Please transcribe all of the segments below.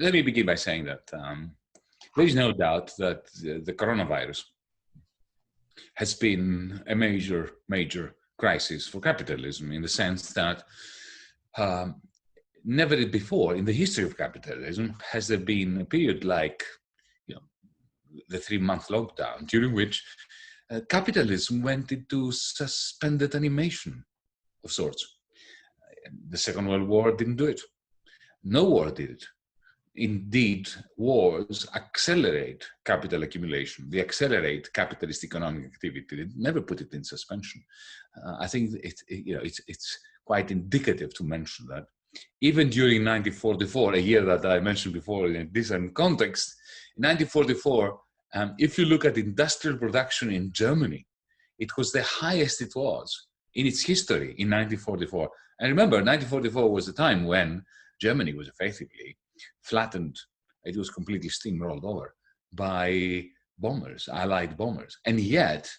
let me begin by saying that there is no doubt that the coronavirus has been a major crisis for capitalism, in the sense that never before in the history of capitalism has there been a period like the 3-month lockdown, during which capitalism went into suspended animation of sorts. The Second World War didn't do it. No war did it. Indeed, wars accelerate capital accumulation. They accelerate capitalist economic activity. They never put it in suspension. I think it's quite indicative to mention that even during 1944, a year that I mentioned before in a different context, in 1944, if you look at industrial production in Germany, it was the highest it was in its history in 1944. And remember, 1944 was the time when Germany was effectively flattened. It was completely steamrolled over by bombers, Allied bombers. And yet,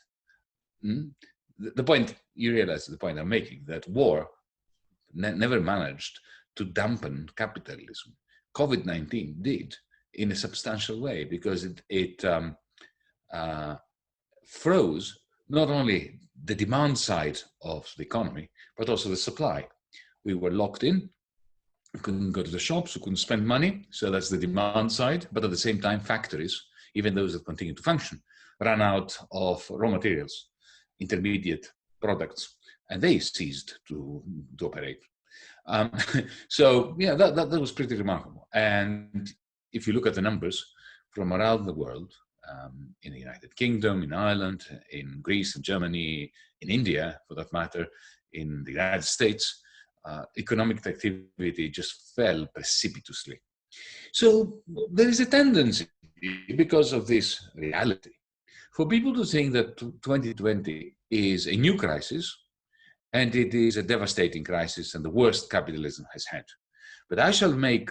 the point, you realize the point I'm making, that war never managed to dampen capitalism. COVID-19 did in a substantial way, because it froze not only the demand side of the economy, but also the supply. We were locked in. We couldn't go to the shops, we couldn't spend money, so that's the demand side. But at the same time, factories, even those that continue to function, ran out of raw materials, intermediate products, and they ceased to operate. So yeah, that was pretty remarkable. And if you look at the numbers from around the world, in the United Kingdom, in Ireland, in Greece, in Germany, in India, for that matter, in the United States, economic activity just fell precipitously. So there is a tendency, because of this reality, for people to think that 2020 is a new crisis, and it is a devastating crisis and the worst capitalism has had. But I shall make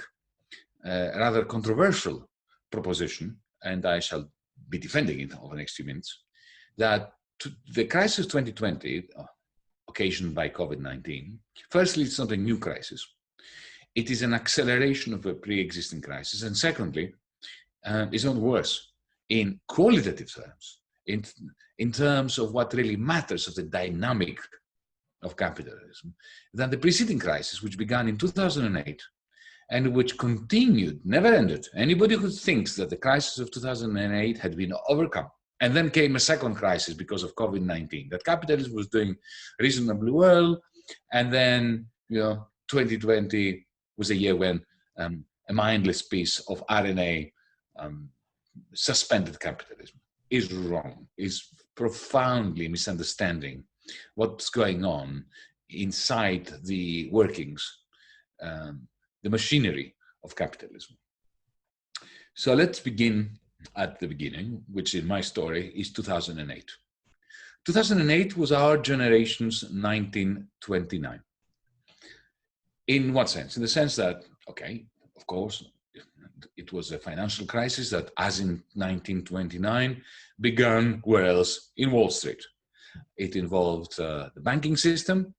a rather controversial proposition, and I shall be defending it over the next few minutes, that the crisis 2020, occasioned by COVID-19, firstly, it's not a new crisis. It is an acceleration of a pre-existing crisis. And secondly, it's not worse in qualitative terms, in terms of what really matters of the dynamic of capitalism, than the preceding crisis, which began in 2008 and which continued, never ended. Anybody who thinks that the crisis of 2008 had been overcome, and then came a second crisis because of COVID-19, that capitalism was doing reasonably well, and then 2020 was a year when a mindless piece of RNA suspended capitalism, is wrong, is profoundly misunderstanding what's going on inside the workings, the machinery of capitalism. So let's begin at the beginning, which in my story is 2008. 2008 was our generation's 1929. In what sense? In the sense that, okay, of course, it was a financial crisis that, as in 1929, began where else? In Wall Street. It involved the banking system,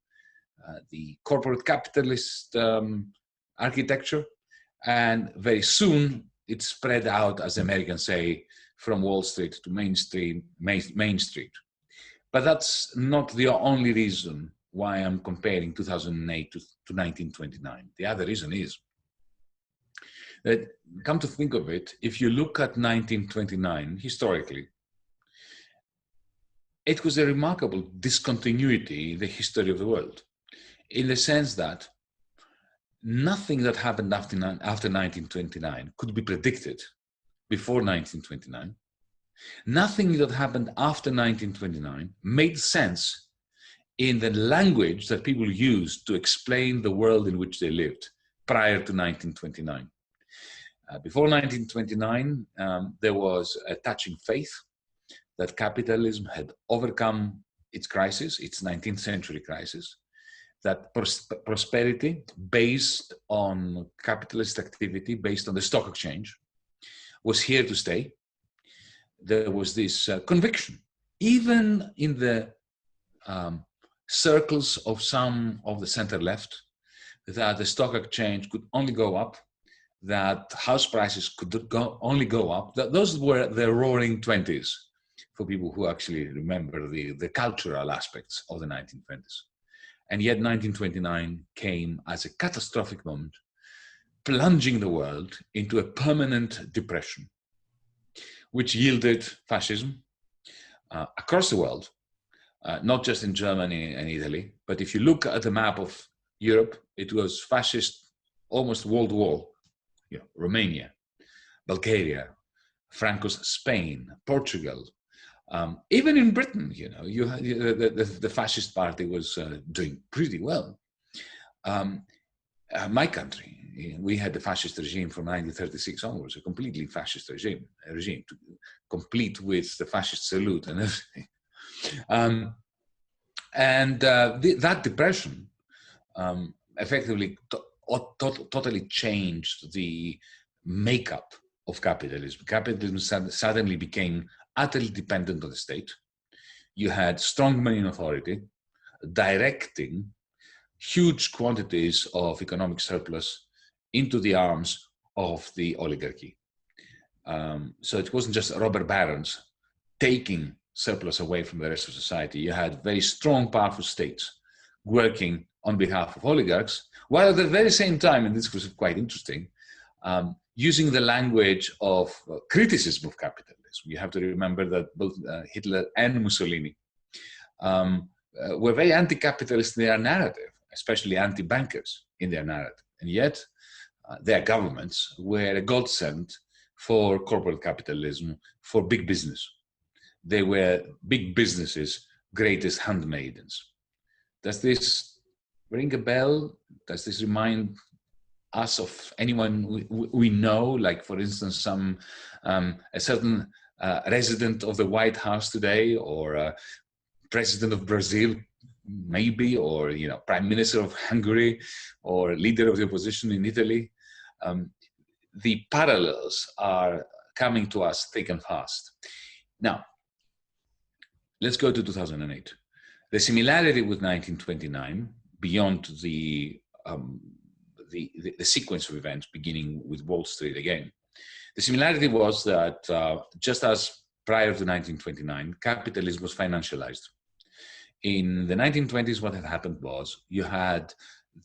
the corporate capitalist architecture, and very soon it spread out, as Americans say, from Wall Street to Main Street. But that's not the only reason why I'm comparing 2008 to 1929. The other reason is that, come to think of it, if you look at 1929 historically, it was a remarkable discontinuity in the history of the world, in the sense that nothing that happened after 1929 could be predicted before 1929. Nothing that happened after 1929 made sense in the language that people used to explain the world in which they lived prior to 1929. Before 1929, there was a touching faith that capitalism had overcome its crisis, its 19th century crisis, that prosperity based on capitalist activity, based on the stock exchange, was here to stay. There was this conviction, even in the circles of some of the center left, that the stock exchange could only go up, that house prices could only go up. Those were the roaring 20s for people who actually remember the cultural aspects of the 1920s. And yet 1929 came as a catastrophic moment, plunging the world into a permanent depression, which yielded fascism across the world, not just in Germany and Italy, but if you look at the map of Europe, it was fascist almost wall to wall. Romania, Bulgaria, Franco's Spain, Portugal, even in Britain, the fascist party was doing pretty well. My country, we had the fascist regime from 1936 onwards, a completely fascist regime, complete with the fascist salute and everything. That depression effectively totally changed the makeup of capitalism. Capitalism suddenly became utterly dependent on the state. You had strong money and authority directing huge quantities of economic surplus into the arms of the oligarchy. So it wasn't just robber barons taking surplus away from the rest of society. You had very strong, powerful states working on behalf of oligarchs, while at the very same time, and this was quite interesting, using the language of criticism of capitalism. You have to remember that both Hitler and Mussolini were very anti-capitalist in their narrative, especially anti-bankers in their narrative. And yet, their governments were a godsend for corporate capitalism, for big business. They were big businesses' greatest handmaidens. Does this ring a bell? Does this remind us of anyone we know, like, for instance, a certain resident of the White House today, or president of Brazil, maybe, or prime minister of Hungary, or leader of the opposition in Italy? The parallels are coming to us thick and fast. Now, let's go to 2008. The similarity with 1929, beyond the sequence of events beginning with Wall Street again, the similarity was that just as prior to 1929, capitalism was financialized. In the 1920s, what had happened was you had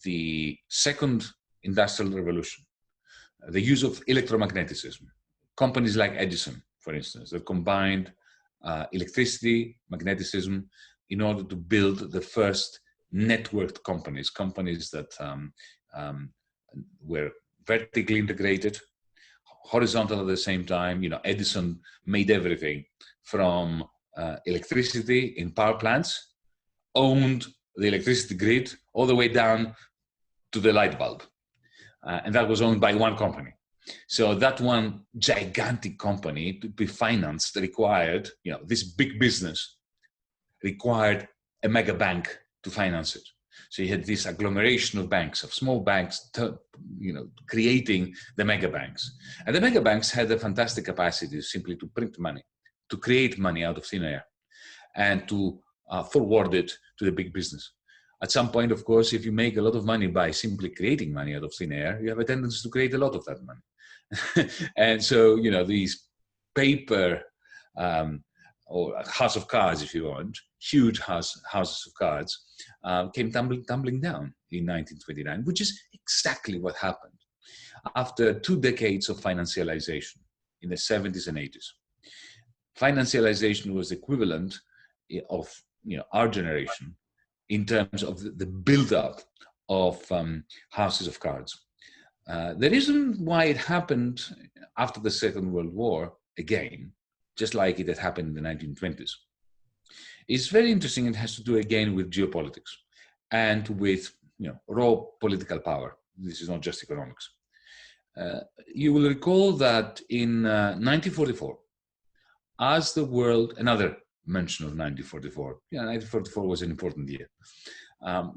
the second industrial revolution, the use of electromagnetism. Companies like Edison, for instance, that combined electricity, magnetism, in order to build the first networked companies that were vertically integrated, horizontal at the same time. Edison made everything from electricity in power plants, owned the electricity grid all the way down to the light bulb. And that was owned by one company. So that one gigantic company to be financed required, this big business required a mega bank to finance it. So you had this agglomeration of banks, of small banks, creating the mega banks. And the mega banks had a fantastic capacity simply to print money, to create money out of thin air, and to forward it to the big business. At some point, of course, if you make a lot of money by simply creating money out of thin air, you have a tendency to create a lot of that money. And so, these paper or house of cards, if you want, huge houses of cards, came tumbling down in 1929, which is exactly what happened after 2 decades of financialization in the 70s and 80s. Financialization was equivalent of our generation in terms of the build-up of houses of cards. The reason why it happened after the Second World War, again, just like it had happened in the 1920s, is very interesting. It has to do again with geopolitics and with raw political power. This is not just economics. You will recall that in 1944, as the world, another mention of 1944. 1944 was an important year.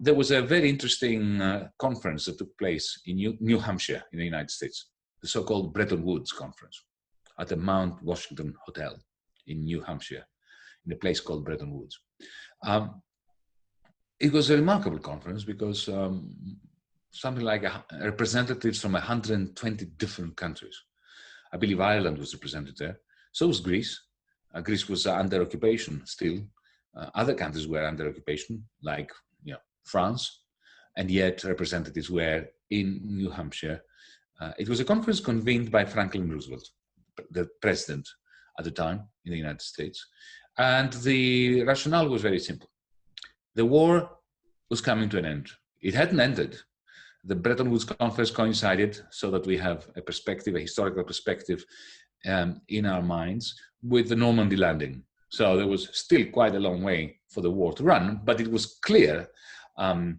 There was a very interesting conference that took place in New Hampshire in the United States, the so-called Bretton Woods Conference at the Mount Washington Hotel in New Hampshire, in a place called Bretton Woods. It was a remarkable conference because something like representatives from 120 different countries. I believe Ireland was represented there. So was Greece. Greece was under occupation still. Other countries were under occupation, like France, and yet representatives were in New Hampshire. It was a conference convened by Franklin Roosevelt, the president at the time in the United States. And the rationale was very simple. The war was coming to an end. It hadn't ended. The Bretton Woods Conference coincided so that we have a perspective, a historical perspective in our minds with the Normandy landing. So there was still quite a long way for the war to run, but it was clear, the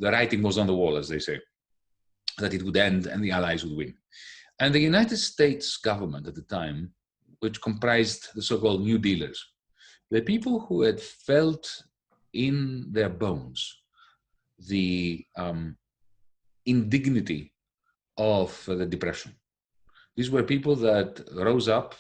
writing was on the wall, as they say, that it would end and the Allies would win. And the United States government at the time, which comprised the so-called New Dealers, the people who had felt in their bones the indignity of the Depression. These were people that rose up,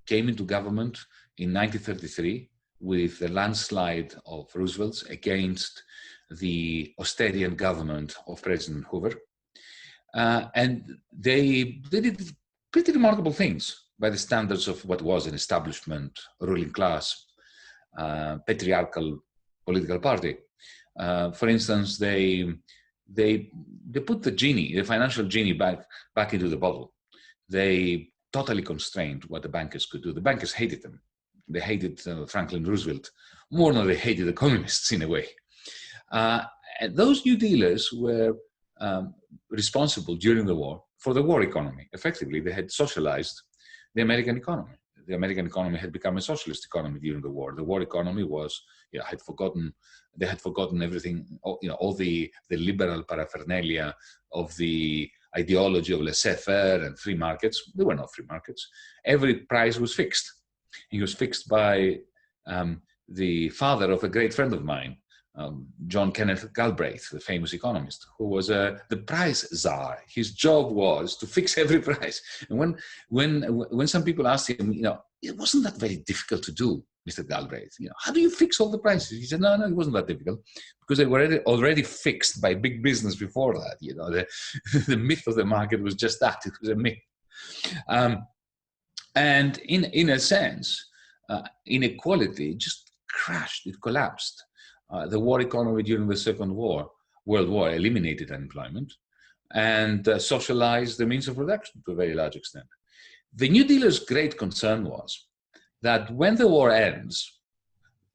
came into government in 1933 with the landslide of Roosevelt against the austerian government of President Hoover. And they did pretty remarkable things by the standards of what was an establishment, ruling class, patriarchal political party. For instance, they put the financial genie back into the bottle. They totally constrained what the bankers could do. The bankers hated them. They hated Franklin Roosevelt more than they hated economists in a way. And those New Dealers were responsible during the war for the war economy. Effectively, they had socialized the American economy. The American economy had become a socialist economy during the war. The war economy was, they had forgotten everything, all the liberal paraphernalia of the ideology of laissez-faire and free markets. There were no free markets. Every price was fixed. It was fixed by the father of a great friend of mine, John Kenneth Galbraith, the famous economist, who was the price czar. His job was to fix every price. And when some people asked him, it wasn't that very difficult to do, Mr. Galbraith. How do you fix all the prices? He said, no, it wasn't that difficult because they were already fixed by big business before that. The myth of the market was just that. It was a myth. And in a sense, inequality just crashed. It collapsed. The war economy during the Second World War eliminated unemployment and socialized the means of production to a very large extent. The New Dealers' great concern was that when the war ends,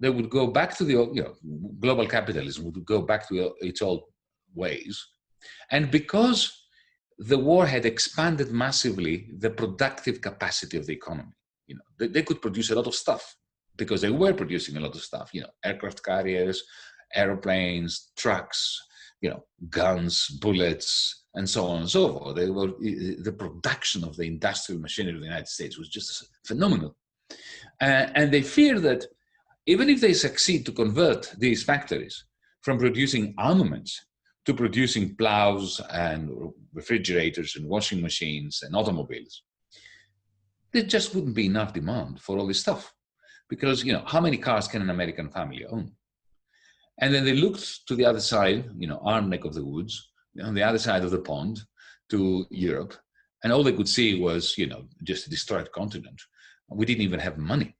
they would go back to the global capitalism would go back to its old ways, and because the war had expanded massively the productive capacity of the economy, they could produce a lot of stuff. Because they were producing a lot of stuff, aircraft carriers, aeroplanes, trucks, guns, bullets, and so on and so forth. The production of the industrial machinery of the United States was just phenomenal. And they fear that even if they succeed to convert these factories from producing armaments to producing plows and refrigerators and washing machines and automobiles, there just wouldn't be enough demand for all this stuff. Because, how many cars can an American family own? And then they looked to the other side, our neck of the woods, on the other side of the pond to Europe. And all they could see was, just a destroyed continent. We didn't even have money.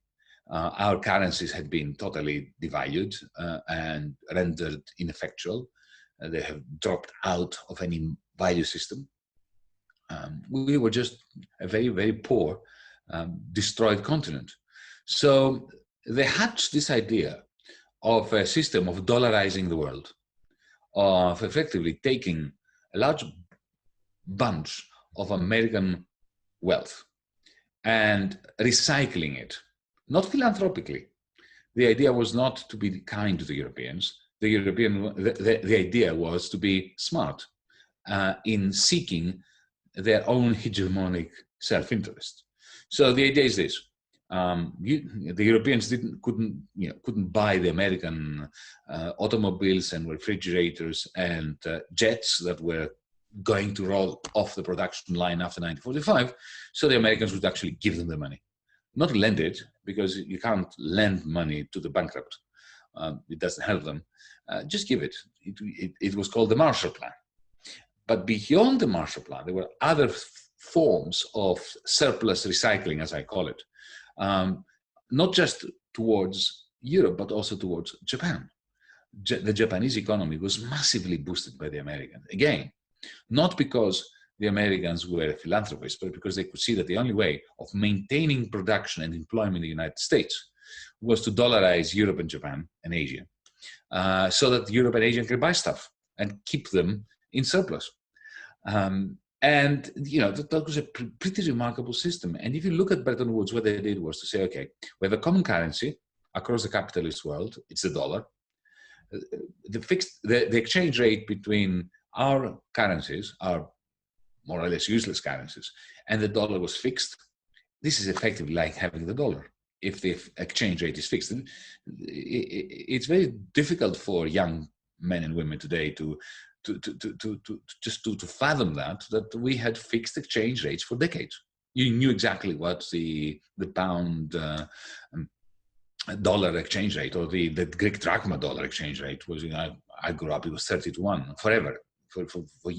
Our currencies had been totally devalued and rendered ineffectual. They have dropped out of any value system. We were just a very, very poor, destroyed continent. So they hatched this idea of a system of dollarizing the world, of effectively taking a large bunch of American wealth and recycling it, not philanthropically. The idea was not to be kind to the Europeans. The idea was to be smart in seeking their own hegemonic self-interest. So the idea is this. The Europeans couldn't buy the American automobiles and refrigerators and jets that were going to roll off the production line after 1945. So the Americans would actually give them the money, not lend it, because you can't lend money to the bankrupt. it doesn't help them. Just give it. It was called the Marshall Plan. But beyond the Marshall Plan, there were other forms of surplus recycling, as I call it, not just towards Europe, but also towards Japan. The Japanese economy was massively boosted by the Americans. Again, not because the Americans were philanthropists, but because they could see that the only way of maintaining production and employment in the United States was to dollarize Europe and Japan and Asia, so that Europe and Asia could buy stuff and keep them in surplus. And, you know, that was a pretty remarkable system. And if you look at Bretton Woods, what they did was to say, okay, we have a common currency across the capitalist world. It's the dollar. The exchange rate between our currencies, our more or less useless currencies, and the dollar was fixed. This is effectively like having the dollar. If the exchange rate is fixed, it's very difficult for young men and women today to fathom that we had fixed exchange rates for decades. You knew exactly what the pound dollar exchange rate or the Greek drachma dollar exchange rate was. You know, I grew up, it was 30-1 forever. For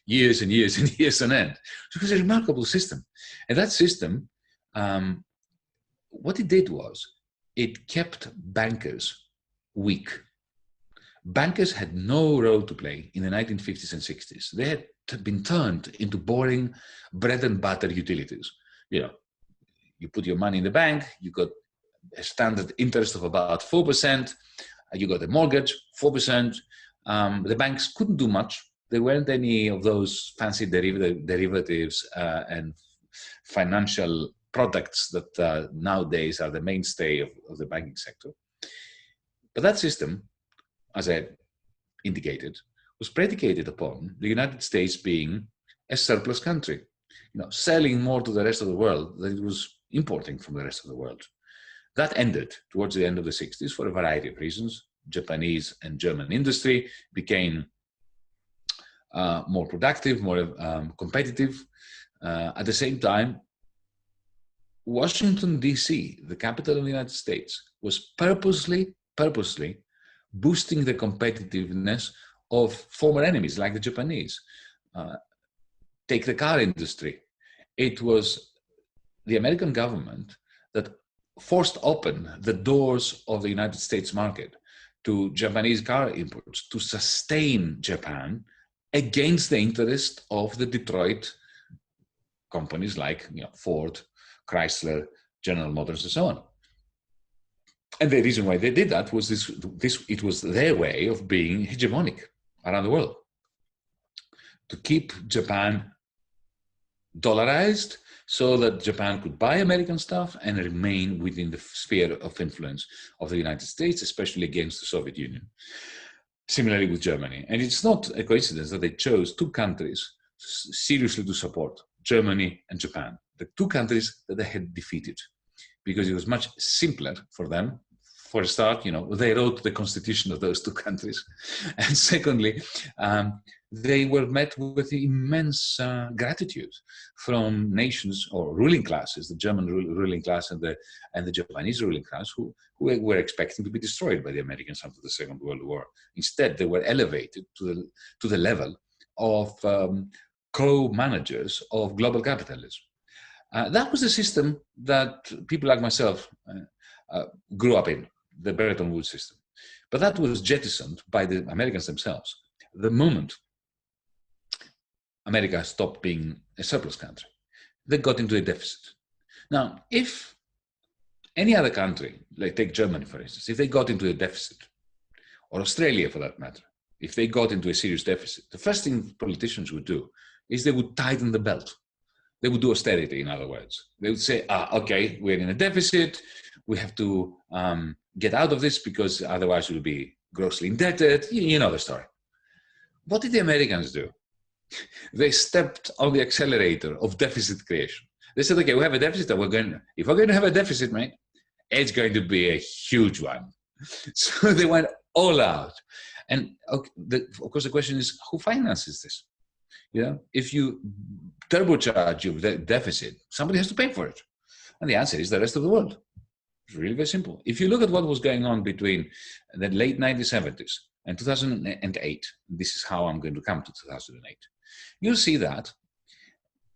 years and years and years on end. So it was a remarkable system. And that system, what it did was, it kept bankers weak. Bankers had no role to play in the 1950s and 60s. They had been turned into boring bread and butter utilities. You know, you put your money in the bank, you got a standard interest of about 4%, you got a mortgage, 4%. The banks couldn't do much. There weren't any of those fancy derivatives and financial products that nowadays are the mainstay of the banking sector. But that system, as I indicated, was predicated upon the United States being a surplus country, you know, selling more to the rest of the world than it was importing from the rest of the world. That ended towards the end of the 60s for a variety of reasons. Japanese and German industry became more productive, more competitive. At the same time, Washington, D.C., the capital of the United States, was purposely boosting the competitiveness of former enemies like the Japanese. Take the car industry. It was the American government that forced open the doors of the United States market to Japanese car imports to sustain Japan against the interest of the Detroit companies like, you know, Ford, Chrysler, General Motors, and so on. And the reason why they did that was it was their way of being hegemonic around the world, to keep Japan dollarized so that Japan could buy American stuff and remain within the sphere of influence of the United States, especially against the Soviet Union. Similarly with Germany. And it's not a coincidence that they chose two countries seriously to support, Germany and Japan, the two countries that they had defeated, because it was much simpler for them. For a start, you know, they wrote the constitution of those two countries. And secondly, they were met with immense gratitude from nations or ruling classes, the German ruling class and the Japanese ruling class, who were expecting to be destroyed by the Americans after the Second World War. Instead, they were elevated to the level of co-managers of global capitalism. That was the system that people like myself grew up in, the Bretton Woods system. But that was jettisoned by the Americans themselves the moment America stopped being a surplus country. They got into a deficit. Now, if any other country, like take Germany for instance, if they got into a deficit, or Australia for that matter, if they got into a serious deficit, the first thing politicians would do is they would tighten the belt. They would do austerity, in other words. They would say, okay, we're in a deficit, we have to get out of this because otherwise we'll be grossly indebted. You know the story. What did the Americans do? They stepped on the accelerator of deficit creation. They said, okay, we have a deficit, and if we're going to have a deficit, mate, it's going to be a huge one. So they went all out. And of course, the question is, who finances this? You know, if you turbocharge your deficit, somebody has to pay for it. And the answer is the rest of the world. It's really very simple. If you look at what was going on between the late 1970s and 2008, this is how I'm going to come to 2008, you'll see that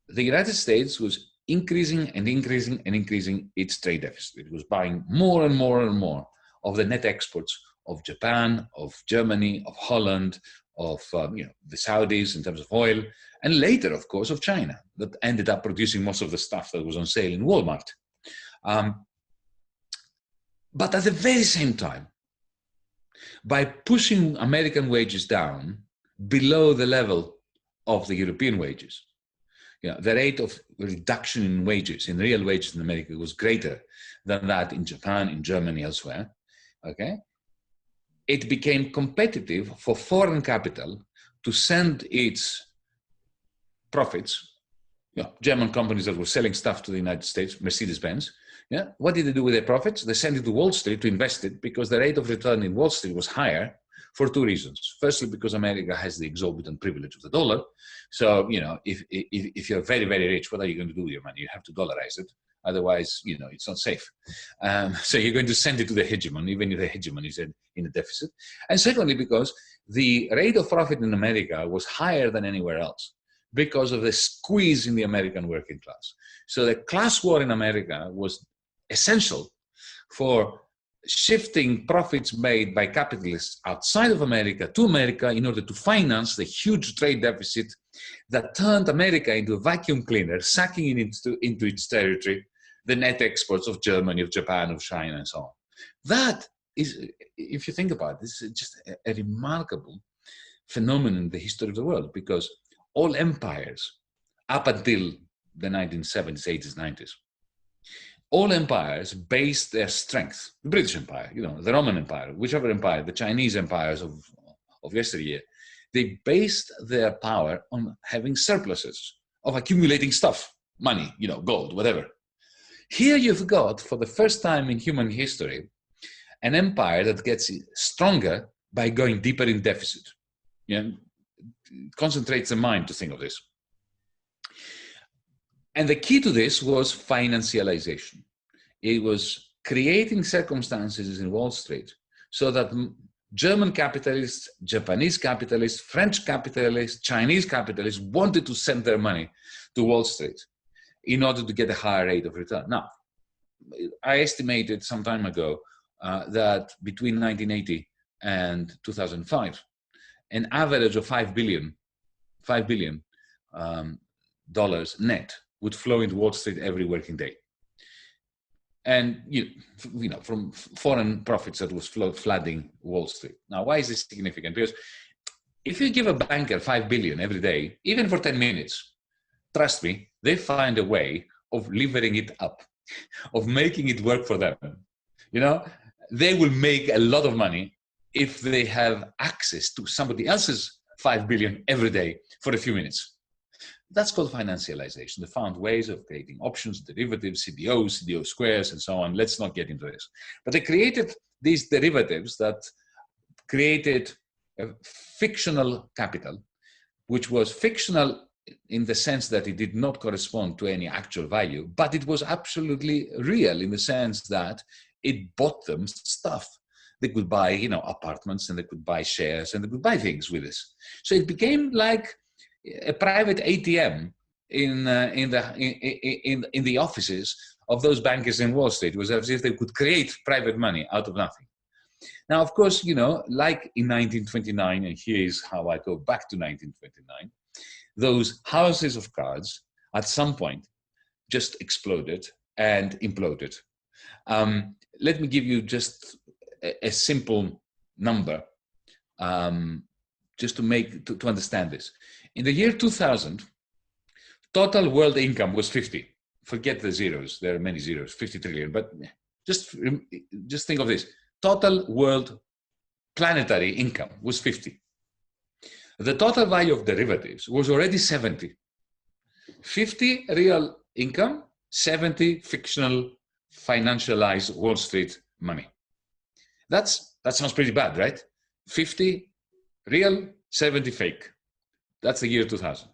the United States was increasing and increasing and increasing its trade deficit. It was buying more and more and more of the net exports of Japan, of Germany, of Holland, of the Saudis in terms of oil, and later, of course, of China, that ended up producing most of the stuff that was on sale in Walmart. But at the very same time, by pushing American wages down below the level of the European wages, the rate of reduction in wages, in real wages in America, was greater than that in Japan, in Germany, elsewhere. Okay, it became competitive for foreign capital to send its profits. German companies that were selling stuff to the United States, Mercedes-Benz. What did they do with their profits? They sent it to Wall Street to invest it, because the rate of return in Wall Street was higher for two reasons. Firstly, because America has the exorbitant privilege of the dollar. So, if you're very, very rich, what are you going to do with your money? You have to dollarize it. Otherwise, it's not safe. So you're going to send it to the hegemon, even if the hegemon is in a deficit. And secondly, because the rate of profit in America was higher than anywhere else, because of the squeeze in the American working class. So the class war in America was essential for shifting profits made by capitalists outside of America to America in order to finance the huge trade deficit that turned America into a vacuum cleaner, sucking it into its territory the net exports of Germany, of Japan, of China, and so on. That is, if you think about it, this is just a remarkable phenomenon in the history of the world, because all empires, up until the 1970s, 80s, 90s, all empires based their strength, the British Empire, the Roman Empire, whichever empire, the Chinese empires of yesteryear, they based their power on having surpluses, of accumulating stuff, money, gold, whatever. Here you've got, for the first time in human history, an empire that gets stronger by going deeper in deficit. It concentrates the mind to think of this. And the key to this was financialization. It was creating circumstances in Wall Street so that German capitalists, Japanese capitalists, French capitalists, Chinese capitalists wanted to send their money to Wall Street in order to get a higher rate of return. Now, I estimated some time ago that between 1980 and 2005, an average of $5 billion net would flow into Wall Street every working day. And from foreign profits that was flooding Wall Street. Now, why is this significant? Because if you give a banker $5 billion every day, even for 10 minutes, trust me, they find a way of levering it up, of making it work for them. They will make a lot of money if they have access to somebody else's $5 billion every day for a few minutes. That's called financialization. They found ways of creating options, derivatives, CDOs, CDO squares, and so on. Let's not get into this. But they created these derivatives that created a fictional capital, which was fictional in the sense that it did not correspond to any actual value, but it was absolutely real in the sense that it bought them stuff. They could buy, apartments, and they could buy shares, and they could buy things with this. So it became like a private ATM in the offices of those bankers in Wall Street. It was as if they could create private money out of nothing. Now, of course, like in 1929, and here is how I go back to 1929, those houses of cards at some point just exploded and imploded. Let me give you just a simple number just to understand this. In the year 2000, total world income was 50. Forget the zeros. There are many zeros, 50 trillion. But just think of this. Total world planetary income was 50. The total value of derivatives was already 70. 50 real income, 70 fictional financialized Wall Street money. That sounds pretty bad, right? 50 real, 70 fake. That's the year 2000.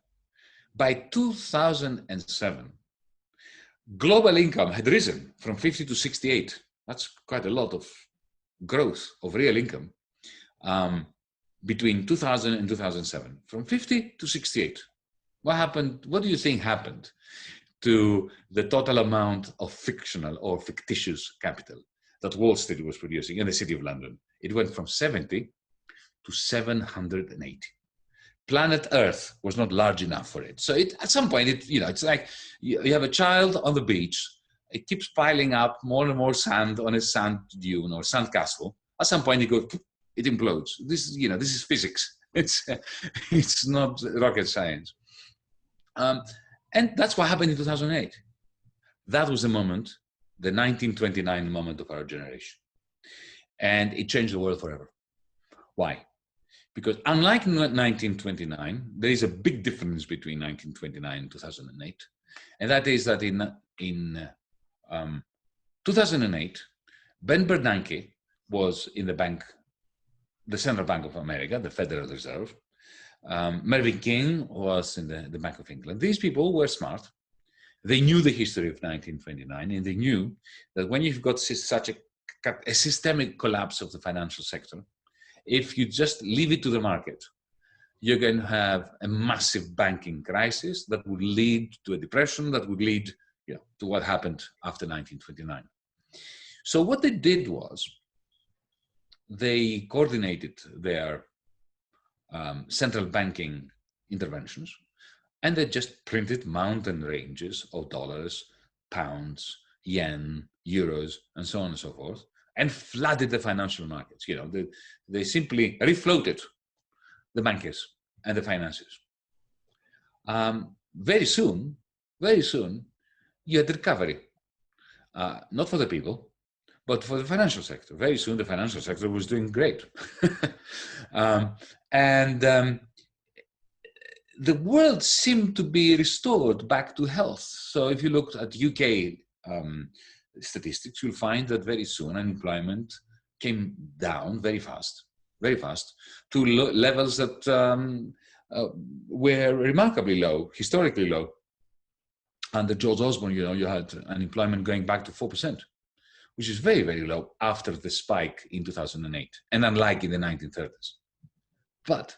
By 2007, global income had risen from 50 to 68. That's quite a lot of growth of real income between 2000 and 2007, from 50 to 68. What happened? What do you think happened to the total amount of fictional or fictitious capital that Wall Street was producing in the City of London? It went from 70 to 780. Planet Earth was not large enough for it. So at some point, it's like you have a child on the beach. It keeps piling up more and more sand on a sand dune or sand castle. At some point, it implodes. This is physics. It's not rocket science. And that's what happened in 2008. That was the moment, the 1929 moment of our generation. And it changed the world forever. Why? Because unlike 1929, there is a big difference between 1929 and 2008. And that is that in 2008, Ben Bernanke was in the Central Bank of America, the Federal Reserve. Mervyn King was in the Bank of England. These people were smart. They knew the history of 1929, and they knew that when you've got such a systemic collapse of the financial sector, if you just leave it to the market, you're going to have a massive banking crisis that would lead to a depression, that would lead to what happened after 1929. So what they did was they coordinated their central banking interventions, and they just printed mountain ranges of dollars, pounds, yen, euros, and so on and so forth, and flooded the financial markets. They simply refloated the bankers and the finances. Very soon, you had recovery, not for the people, but for the financial sector. Very soon, the financial sector was doing great. The world seemed to be restored back to health. So if you look at UK statistics, you'll find that very soon unemployment came down very fast to levels that were remarkably low, historically low. Under George Osborne, you had unemployment going back to 4%, which is very, very low after the spike in 2008, and unlike in the 1930s. But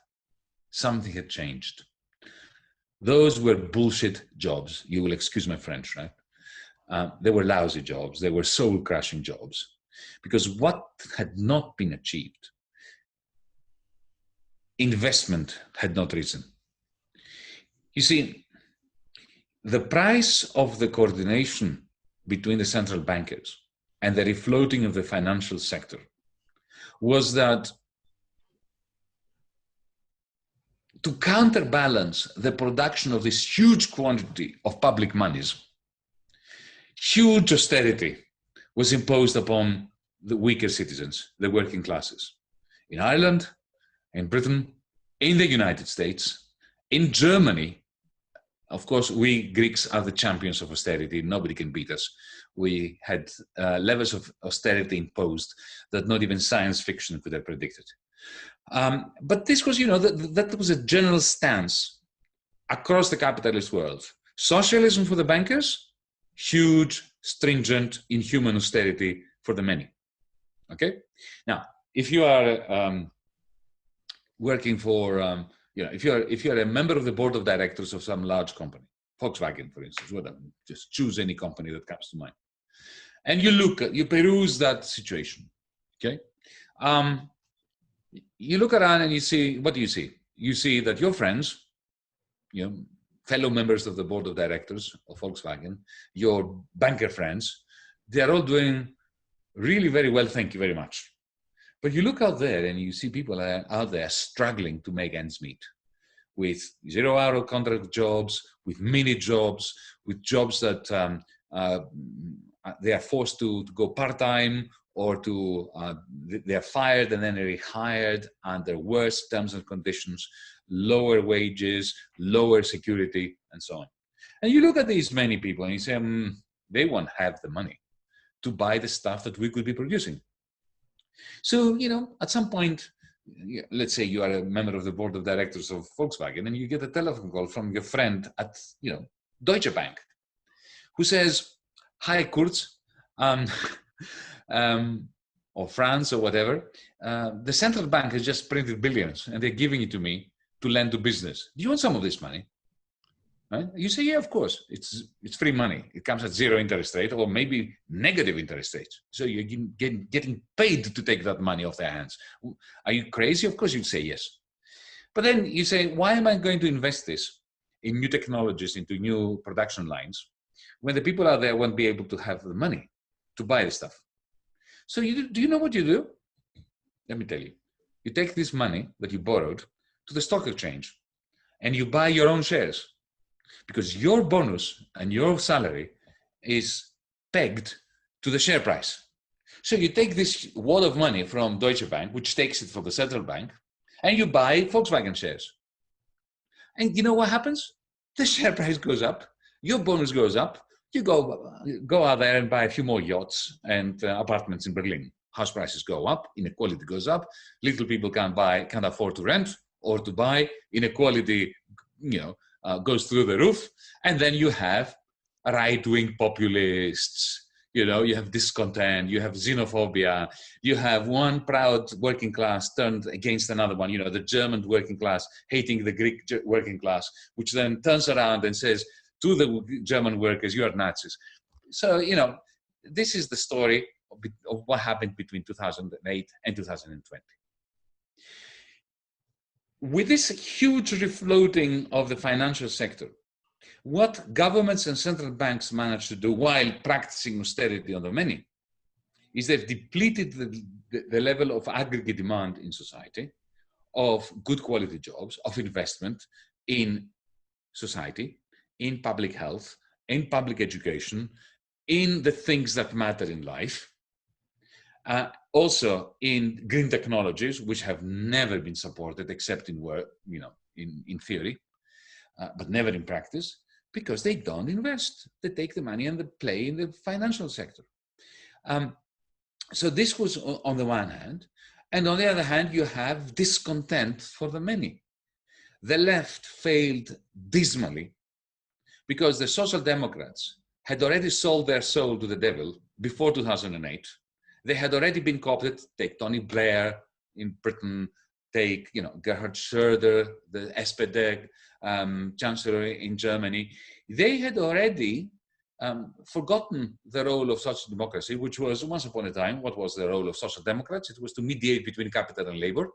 something had changed. Those were bullshit jobs. You will excuse my French, right? They were lousy jobs. They were soul-crushing jobs. Because what had not been achieved, investment had not risen. You see, the price of the coordination between the central bankers and the refloating of the financial sector was that to counterbalance the production of this huge quantity of public monies, huge austerity was imposed upon the weaker citizens, the working classes. In Ireland, in Britain, in the United States, in Germany. Of course, we Greeks are the champions of austerity. Nobody can beat us. We had levels of austerity imposed that not even science fiction could have predicted. But this was, that was a general stance across the capitalist world. Socialism for the bankers, huge, stringent, inhuman austerity for the many. Okay? Now, if you are working for, if you're a member of the board of directors of some large company, Volkswagen, for instance, whatever, just choose any company that comes to mind, and you peruse that situation, okay? You look around and you see, what do you see? You see that your friends, fellow members of the board of directors of Volkswagen, your banker friends, they are all doing really very well, thank you very much. But you look out there and you see people out there struggling to make ends meet with 0-hour contract jobs, with mini jobs, with jobs that they are forced to go part-time, or they are fired and then rehired under worse terms and conditions, lower wages, lower security, and so on. And you look at these many people and you say, they won't have the money to buy the stuff that we could be producing. So, at some point, let's say you are a member of the board of directors of Volkswagen and you get a telephone call from your friend at, Deutsche Bank, who says, "Hi, Kurz, or France or whatever, the central bank has just printed billions and they're giving it to me to lend to business. Do you want some of this money? Right? You say, yeah, of course. It's free money. It comes at zero interest rate or maybe negative interest rates. So you're getting paid to take that money off their hands. Are you crazy? Of course you'd say yes. But then you say, why am I going to invest this in new technologies, into new production lines, when the people out there won't be able to have the money to buy the stuff? So do you know what you do? Let me tell you. You take this money that you borrowed to the stock exchange and you buy your own shares, because your bonus and your salary is pegged to the share price. So you take this wad of money from Deutsche Bank, which takes it from the central bank, and you buy Volkswagen shares. And you know what happens? The share price goes up, your bonus goes up, you go out there and buy a few more yachts and apartments in Berlin. House prices go up, inequality goes up, little people can't afford to rent or to buy, inequality, goes through the roof, and then you have right-wing populists, you have discontent, you have xenophobia, you have one proud working class turned against another one, the German working class hating the Greek working class, which then turns around and says to the German workers, you are Nazis. So, this is the story of what happened between 2008 and 2020. With this huge refloating of the financial sector, what governments and central banks managed to do while practicing austerity on the many is they've depleted the level of aggregate demand in society, of good quality jobs, of investment in society, in public health, in public education, in the things that matter in life. Also in green technologies, which have never been supported except in work, in theory, but never in practice, because they don't invest. They take the money and they play in the financial sector. So this was on the one hand. And on the other hand, you have discontent for the many. The left failed dismally because the Social Democrats had already sold their soul to the devil before 2008. They had already been co-opted. Take Tony Blair in Britain, take Gerhard Schröder, the SPD chancellor in Germany. They had already forgotten the role of social democracy, which was once upon a time, what was the role of social democrats? It was to mediate between capital and labor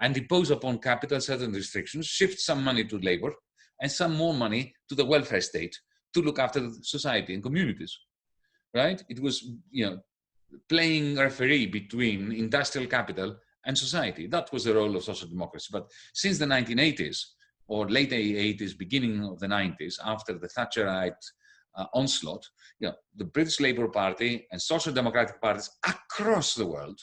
and impose upon capital certain restrictions, shift some money to labor and some more money to the welfare state to look after society and communities, right? It was, playing referee between industrial capital and society. That was the role of social democracy. But since the 1980s, or late 80s, beginning of the 90s, after the Thatcherite onslaught, the British Labour Party and social democratic parties across the world,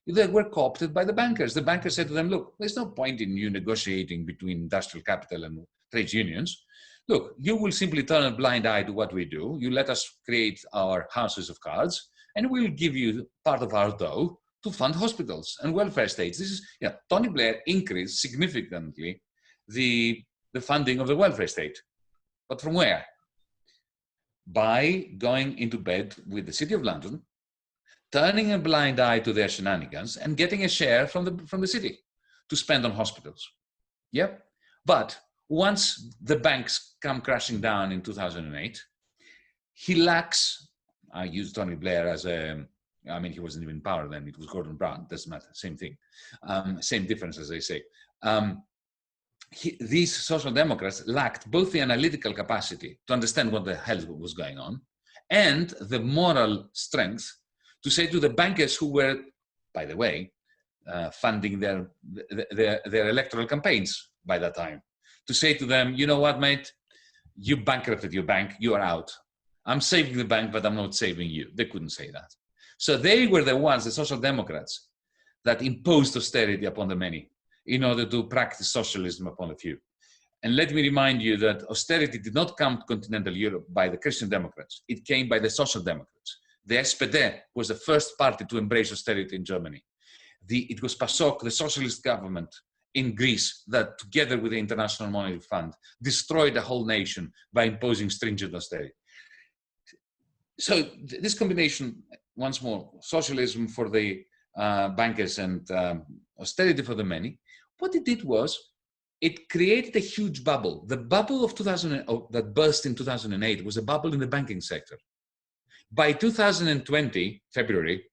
they were co-opted by the bankers. The bankers said to them, look, there's no point in you negotiating between industrial capital and trade unions. Look, you will simply turn a blind eye to what we do. You let us create our houses of cards, and we'll give you part of our dough to fund hospitals and welfare states. This is, Tony Blair increased significantly the funding of the welfare state. But from where? By going into bed with the City of London, turning a blind eye to their shenanigans, and getting a share from the city to spend on hospitals. Yep. But once the banks come crashing down in 2008, he lacks, I use Tony Blair as he wasn't even in power then, it was Gordon Brown, doesn't matter, same thing. Same difference, as they say. These social democrats lacked both the analytical capacity to understand what the hell was going on and the moral strength to say to the bankers who were, by the way, funding their electoral campaigns by that time, to say to them, you know what, mate, you bankrupted your bank, you are out. I'm saving the bank, but I'm not saving you. They couldn't say that. So they were the ones, the social democrats, that imposed austerity upon the many in order to practice socialism upon the few. And let me remind you that austerity did not come to continental Europe by the Christian Democrats. It came by the social democrats. The SPD was the first party to embrace austerity in Germany. It was PASOK, the socialist government in Greece, that together with the International Monetary Fund destroyed the whole nation by imposing stringent austerity. So this combination once more, socialism for the bankers and austerity for the many. What it did was it created a huge bubble. The bubble of that burst in 2008 was a bubble in the banking sector. By 2020, February,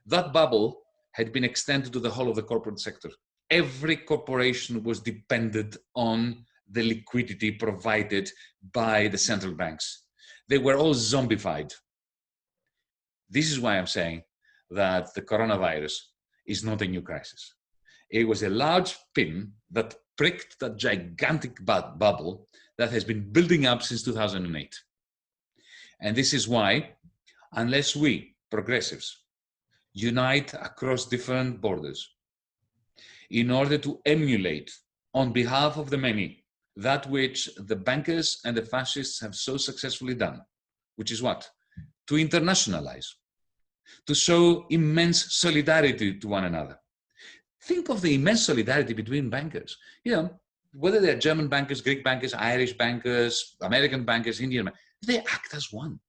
that bubble had been extended to the whole of the corporate sector. Every corporation was dependent on the liquidity provided by the central banks. They were all zombified. This is why I'm saying that the coronavirus is not a new crisis. It was a large pin that pricked that gigantic bubble that has been building up since 2008. And this is why, unless we, progressives, unite across different borders in order to emulate on behalf of the many that which the bankers and the fascists have so successfully done, which is what? To internationalize, to show immense solidarity to one another. Think of the immense solidarity between bankers. You know, whether they're German bankers, Greek bankers, Irish bankers, American bankers, Indian bankers, they act as one.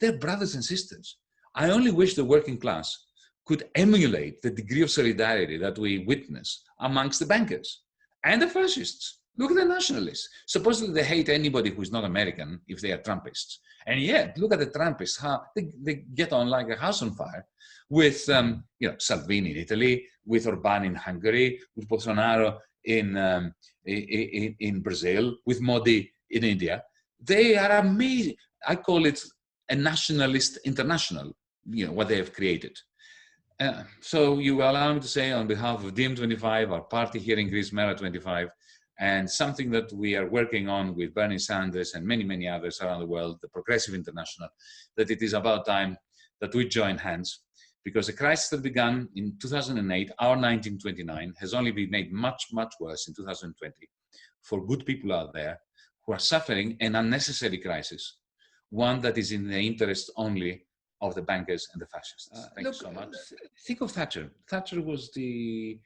They're brothers and sisters. I only wish the working class could emulate the degree of solidarity that we witness amongst the bankers and the fascists. Look at the nationalists. Supposedly they hate anybody who's not American if they are Trumpists. And yet, look at the Trumpists, how they get on like a house on fire with Salvini in Italy, with Orban in Hungary, with Bolsonaro in Brazil, with Modi in India. They are amazing. I call it a nationalist international, what they have created. So you allow me to say on behalf of DiEM25, our party here in Greece, Mera25, and something that we are working on with Bernie Sanders and many, many others around the world, the Progressive International, that it is about time that we join hands, because the crisis that began in 2008, our 1929, has only been made much, much worse in 2020 for good people out there who are suffering an unnecessary crisis, one that is in the interest only of the bankers and the fascists. Thank you so much. Think of Thatcher. Thatcher was the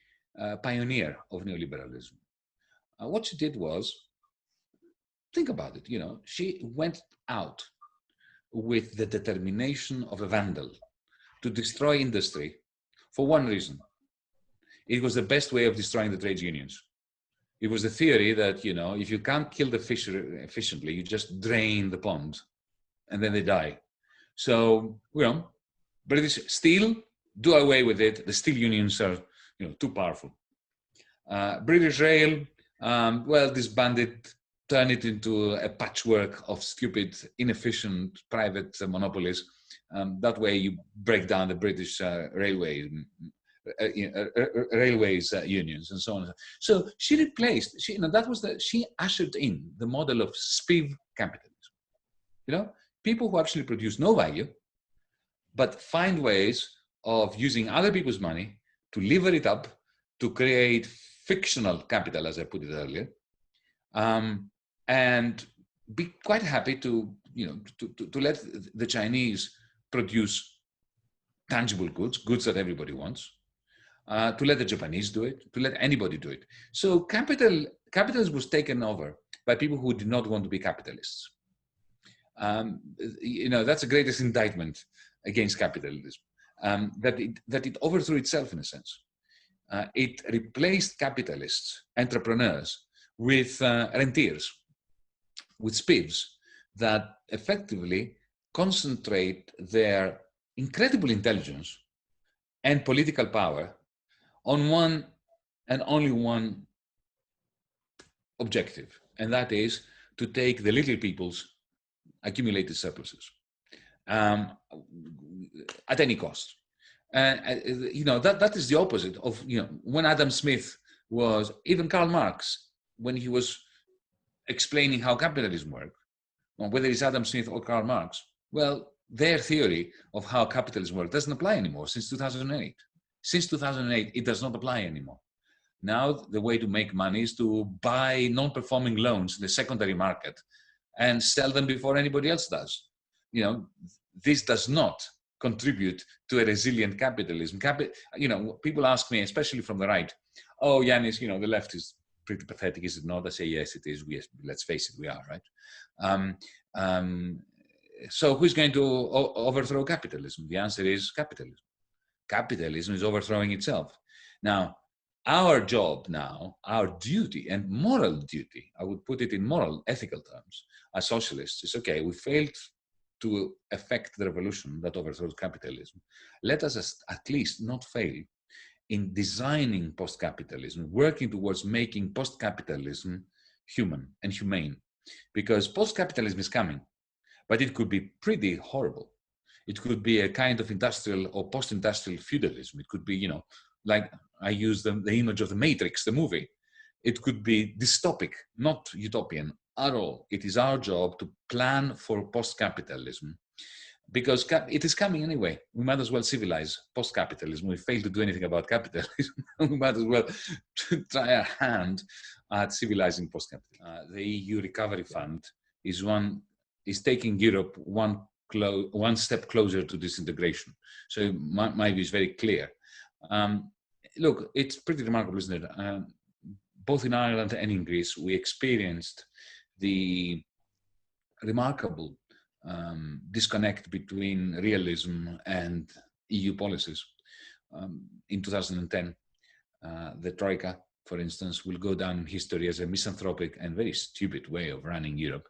pioneer of neoliberalism. What she did was, think about it, she went out with the determination of a vandal to destroy industry for one reason. It was the best way of destroying the trade unions. It was the theory that, if you can't kill the fish efficiently, you just drain the pond and then they die. So, British Steel, do away with it. The steel unions are, too powerful. British Rail, disband it, turn it into a patchwork of stupid, inefficient private monopolies. That way you break down the British railways unions and so on. So she replaced, she ushered in the model of spiv capitalism. People who actually produce no value, but find ways of using other people's money to lever it up, to create fictional capital, as I put it earlier, and be quite happy to let the Chinese produce tangible goods that everybody wants, to let the Japanese do it, to let anybody do it. So capitalism was taken over by people who did not want to be capitalists. That's the greatest indictment against capitalism, that it overthrew itself in a sense. It replaced capitalists, entrepreneurs, with rentiers, with spivs that effectively concentrate their incredible intelligence and political power on one and only one objective, and that is to take the little people's accumulated surpluses at any cost. That is the opposite of, when Adam Smith was, even Karl Marx, when he was explaining how capitalism worked, whether it's Adam Smith or Karl Marx, well, their theory of how capitalism works doesn't apply anymore since 2008. Since 2008, it does not apply anymore. Now, the way to make money is to buy non-performing loans in the secondary market and sell them before anybody else does. This does not contribute to a resilient capitalism. People ask me, especially from the right, oh, Yanis, the left is pretty pathetic, is it not? I say, yes, it is. Let's face it, we are, right? So who's going to overthrow capitalism? The answer is capitalism. Capitalism is overthrowing itself. Now, our job now, our duty and moral duty, I would put it in moral, ethical terms, as socialists, is okay, we failed to effect the revolution that overthrows capitalism. Let us at least not fail in designing post-capitalism, working towards making post-capitalism human and humane. Because post-capitalism is coming, but it could be pretty horrible. It could be a kind of industrial or post-industrial feudalism. It could be, you know, like I use the image of the Matrix, the movie. It could be dystopic, not utopian at all. It is our job to plan for post-capitalism because it is coming anyway. We might as well civilize post-capitalism. We fail to do anything about capitalism. We might as well try our hand at civilizing post-capitalism. The EU Recovery Fund is taking Europe one step closer to disintegration. So my view is very clear. Look, it's pretty remarkable, isn't it? Both in Ireland and in Greece, we experienced the remarkable disconnect between realism and EU policies. In 2010, the Troika, for instance, will go down in history as a misanthropic and very stupid way of running Europe.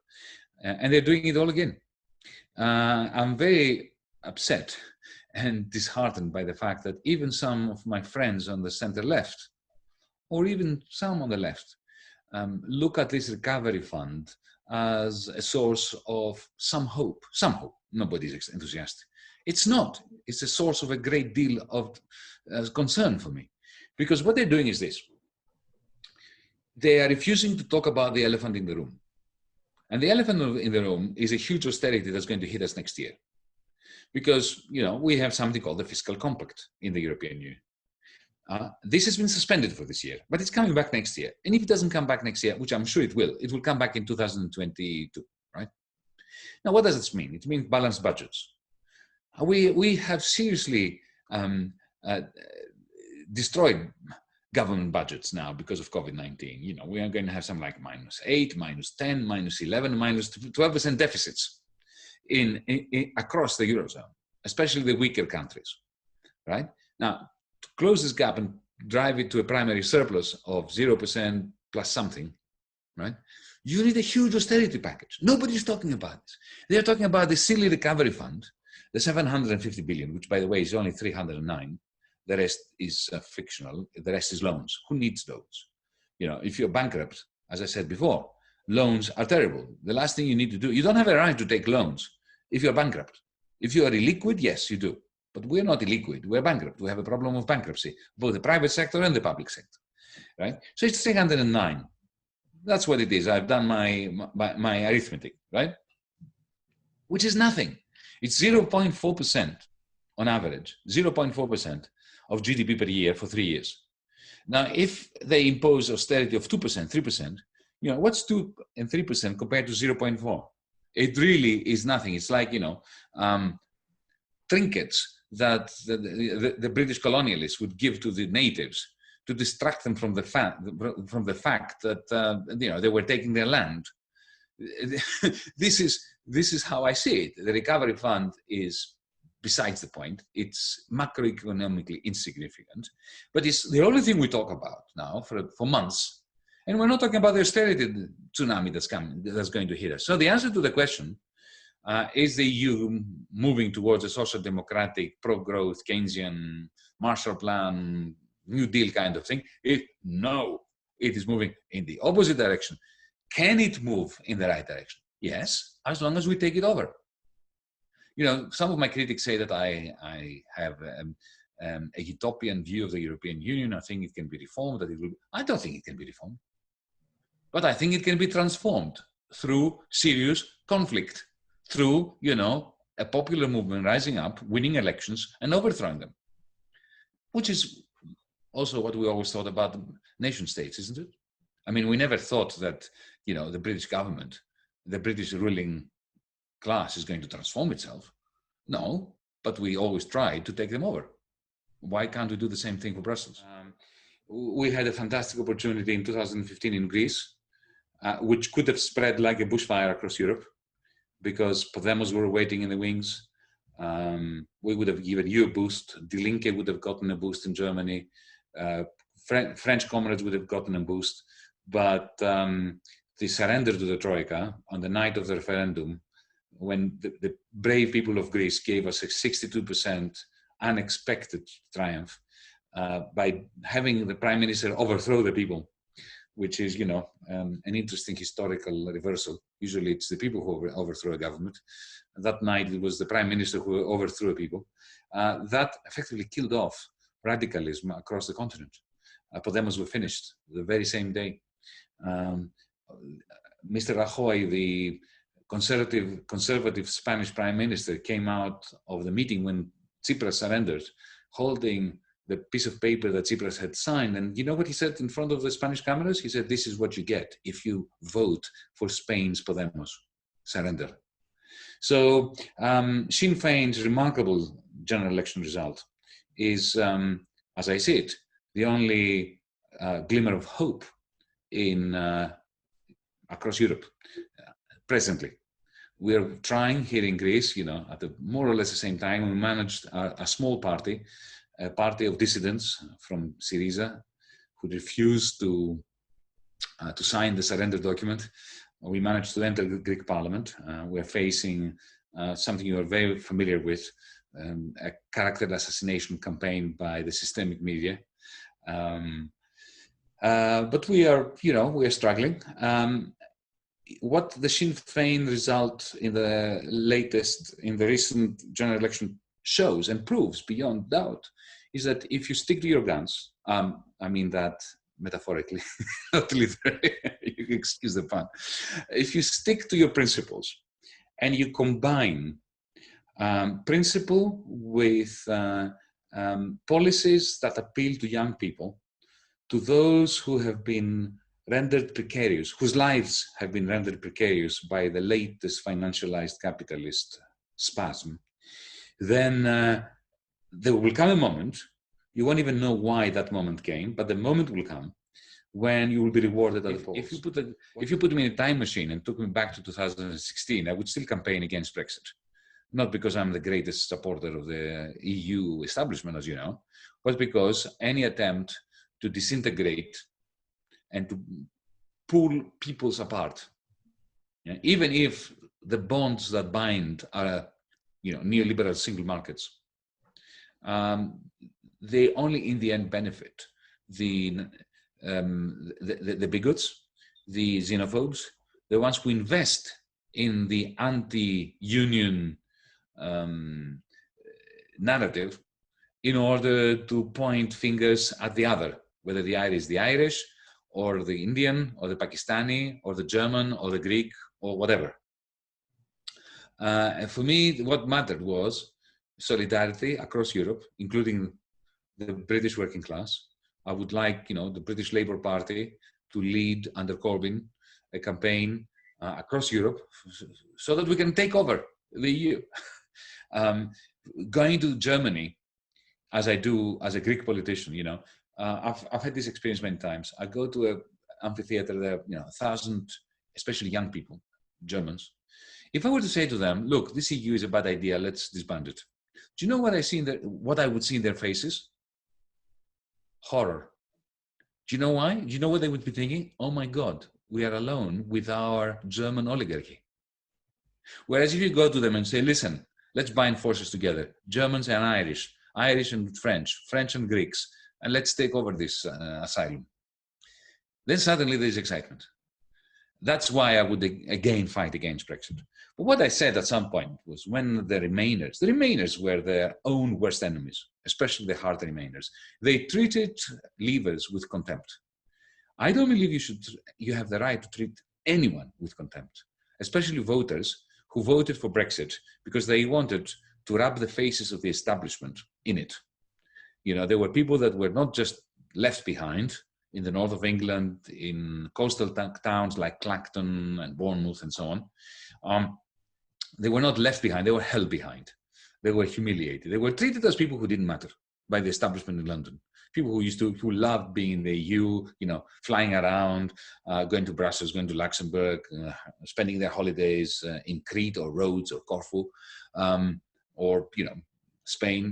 And they're doing it all again. I'm very upset and disheartened by the fact that even some of my friends on the center left, or even some on the left, look at this recovery fund as a source of some hope. Some hope. Nobody's enthusiastic. It's not. It's a source of a great deal of concern for me. Because what they're doing is this. They are refusing to talk about the elephant in the room. And the elephant in the room is a huge austerity that's going to hit us next year. Because, you know, we have something called the fiscal compact in the European Union. This has been suspended for this year, but it's coming back next year. And if it doesn't come back next year, which I'm sure it will come back in 2022, right? Now, what does this mean? It means balanced budgets. We have seriously destroyed government budgets now because of COVID-19. You know, we are going to have something like -8, -10, -11, -12% deficits in across the Eurozone, especially the weaker countries, right? Now, to close this gap and drive it to a primary surplus of 0% plus something, right? You need a huge austerity package. Nobody's talking about this. They're talking about the silly recovery fund, the 750 billion, which by the way is only 309. The rest is fictional. The rest is loans. Who needs those? You know, if you're bankrupt, as I said before, loans are terrible. The last thing you need to do, you don't have a right to take loans if you're bankrupt. If you are illiquid, yes, you do. But we're not illiquid. We're bankrupt. We have a problem of bankruptcy, both the private sector and the public sector, right? So it's 309. That's what it is. I've done my arithmetic, right? Which is nothing. It's 0.4% on average, 0.4% of GDP per year for 3 years. Now, if they impose austerity of 2%, 3%, you know, what's 2 and 3% compared to 0.4? It really is nothing. It's like, you know, trinkets that the British colonialists would give to the natives to distract them from the fact that you know, they were taking their land. This is how I see it. The recovery fund is besides the point. It's macroeconomically insignificant, but it's the only thing we talk about now for months. And we're not talking about the austerity tsunami that's going to hit us. So the answer to the question, is the EU moving towards a social democratic, pro-growth, Keynesian, Marshall Plan, New Deal kind of thing? No, it is moving in the opposite direction. Can it move in the right direction? Yes, as long as we take it over. You know, some of my critics say that I have a utopian view of the European Union. I think it can be reformed. I don't think it can be reformed. But I think it can be transformed through serious conflict, through, you know, a popular movement rising up, winning elections and overthrowing them, which is also what we always thought about nation states, isn't it? I mean, we never thought that, you know, the British government, the British ruling class is going to transform itself. No, but we always tried to take them over. Why can't we do the same thing for Brussels? We had a fantastic opportunity in 2015 in Greece, which could have spread like a bushfire across Europe. because Podemos were waiting in the wings. We would have given you a boost. Die Linke would have gotten a boost in Germany. French comrades would have gotten a boost. But the surrender to the Troika on the night of the referendum, when the brave people of Greece gave us a 62% unexpected triumph by having the prime minister overthrow the people, which is, an interesting historical reversal. Usually it's the people who overthrow a government. That night it was the prime minister who overthrew people. That effectively killed off radicalism across the continent. Podemos were finished the very same day. Mr. Rajoy, the conservative Spanish prime minister, came out of the meeting when Tsipras surrendered, holding the piece of paper that Tsipras had signed. And you know what he said in front of the Spanish cameras? He said, "This is what you get if you vote for Spain's Podemos surrender." So Sinn Féin's remarkable general election result is, as I see it, the only glimmer of hope in across Europe presently. We are trying here in Greece, at the more or less the same time. We managed a small party, a party of dissidents from Syriza, who refused to sign the surrender document. We managed to enter the Greek parliament. We're facing something you are very familiar with, a character assassination campaign by the systemic media. But we are struggling. What the Sinn Féin result in the recent general election shows and proves beyond doubt is that if you stick to your guns, I mean that metaphorically, not literally, you can excuse the pun. If you stick to your principles and you combine principle with policies that appeal to young people, to those who have been rendered precarious, whose lives have been rendered precarious by the latest financialized capitalist spasm, then there will come a moment, you won't even know why that moment came, but the moment will come when you will be rewarded at the polls. If you put me in a time machine and took me back to 2016, I would still campaign against Brexit. Not because I'm the greatest supporter of the EU establishment, as you know, but because any attempt to disintegrate and to pull peoples apart, even if the bonds that bind are, neoliberal single markets, they only in the end benefit the bigots, the xenophobes, the ones who invest in the anti-union narrative in order to point fingers at the other, whether the Irish, or the Indian, or the Pakistani, or the German, or the Greek, or whatever. And for me, what mattered was solidarity across Europe, including the British working class. I would like, the British Labour Party to lead under Corbyn a campaign across Europe so that we can take over the EU. Going to Germany, as I do as a Greek politician, I've had this experience many times. I go to an amphitheater there, 1,000, especially young people, Germans. If I were to say to them, look, this EU is a bad idea, let's disband it. Do you know what I would see in their faces? Horror. Do you know why? Do you know what they would be thinking? Oh my God, we are alone with our German oligarchy. Whereas if you go to them and say, listen, let's bind forces together, Germans and Irish and French and Greeks, and let's take over this asylum. Then suddenly there's excitement. That's why I would again fight against Brexit. But what I said at some point was when the Remainers were their own worst enemies, especially the hard Remainers, they treated Leavers with contempt. I don't believe you have the right to treat anyone with contempt, especially voters who voted for Brexit because they wanted to rub the faces of the establishment in it. There were people that were not just left behind in the north of England, in coastal towns like Clacton and Bournemouth and so on. They were not left behind, they were held behind. They were humiliated. They were treated as people who didn't matter. by the establishment in London. People who loved being in the EU, flying around, going to Brussels, going to Luxembourg, spending their holidays in Crete or Rhodes or Corfu, or Spain.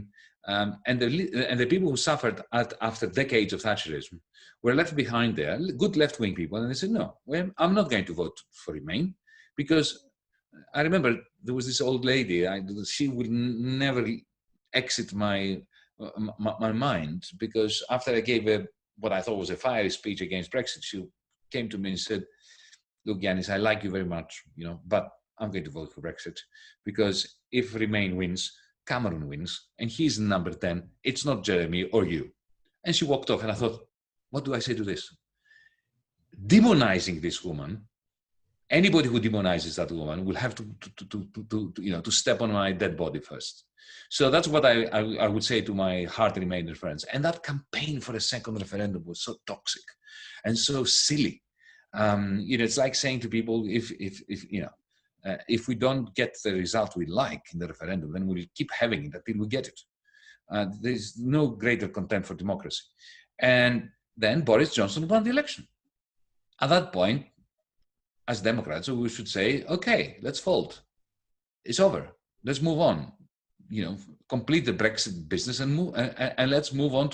And the people who suffered after decades of Thatcherism were left behind there, good left-wing people, and they said, no, I'm not going to vote for Remain, because I remember there was this old lady, she would never exit my mind, because after I gave what I thought was a fiery speech against Brexit, she came to me and said, look, Yanis, I like you very much, but I'm going to vote for Brexit, because if Remain wins, Cameron wins, and he's number 10. It's not Jeremy or you. And she walked off, and I thought, what do I say to this? Demonizing this woman, anybody who demonizes that woman will have to step on my dead body first. So that's what I would say to my hard Remainer friends. And that campaign for a second referendum was so toxic and so silly. It's like saying to people, if we don't get the result we like in the referendum, then we'll keep having it until we get it. There's no greater contempt for democracy. And then Boris Johnson won the election. At that point, as Democrats, we should say, okay, let's fold. It's over. Let's move on. Complete the Brexit business and move, and let's move on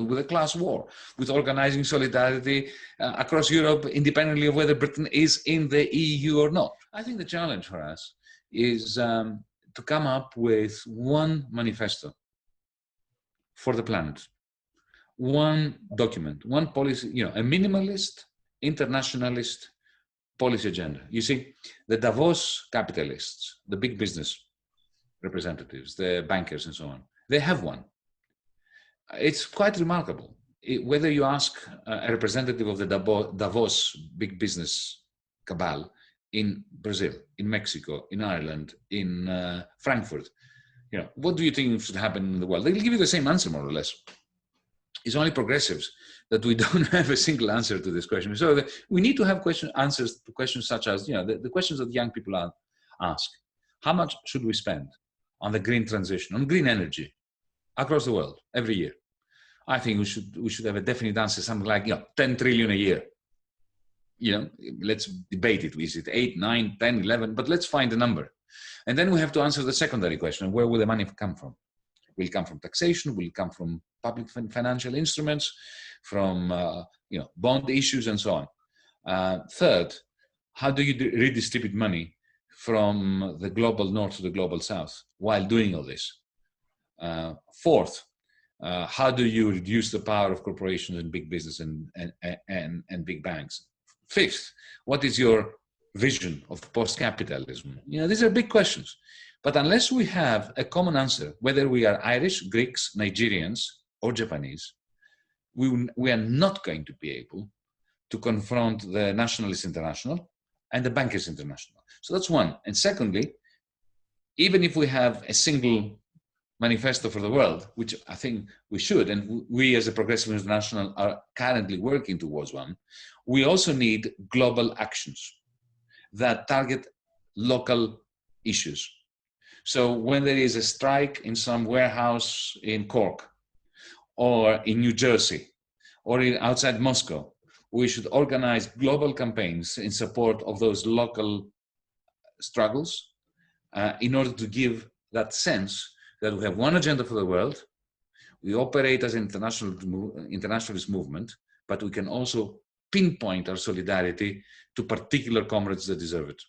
with a class war, with organizing solidarity across Europe, independently of whether Britain is in the EU or not. I think the challenge for us is to come up with one manifesto for the planet, one document, one policy, a minimalist, internationalist policy agenda. You see, the Davos capitalists, the big business representatives, the bankers and so on, they have one. It's quite remarkable. Whether you ask a representative of the Davos big business cabal in Brazil, in Mexico, in Ireland, in Frankfurt, what do you think should happen in the world? They'll give you the same answer, more or less. It's only progressives that we don't have a single answer to this question. So we need to have answers to questions such as, the questions that young people ask. How much should we spend on the green transition, on green energy across the world every year? I think we should have a definite answer, something like 10 trillion a year. Let's debate it. Is it 8, 9, 10, 11? But let's find a number. And then we have to answer the secondary question: where will the money come from? Will it come from taxation? Will it come from public financial instruments, from bond issues, and so on? Third, how do you redistribute money from the global north to the global south while doing all this? Fourth, how do you reduce the power of corporations and big business and big banks? Fifth, what is your vision of post-capitalism? These are big questions. But unless we have a common answer, whether we are Irish, Greeks, Nigerians, or Japanese, we are not going to be able to confront the Nationalist International and the Bankers International. So that's one. And secondly, even if we have a single manifesto for the world, which I think we should, and we as a Progressive International are currently working towards one, we also need global actions that target local issues. So when there is a strike in some warehouse in Cork, or in New Jersey, or outside Moscow, we should organize global campaigns in support of those local struggles in order to give that sense that we have one agenda for the world, we operate as an internationalist movement, but we can also pinpoint our solidarity to particular comrades that deserve it.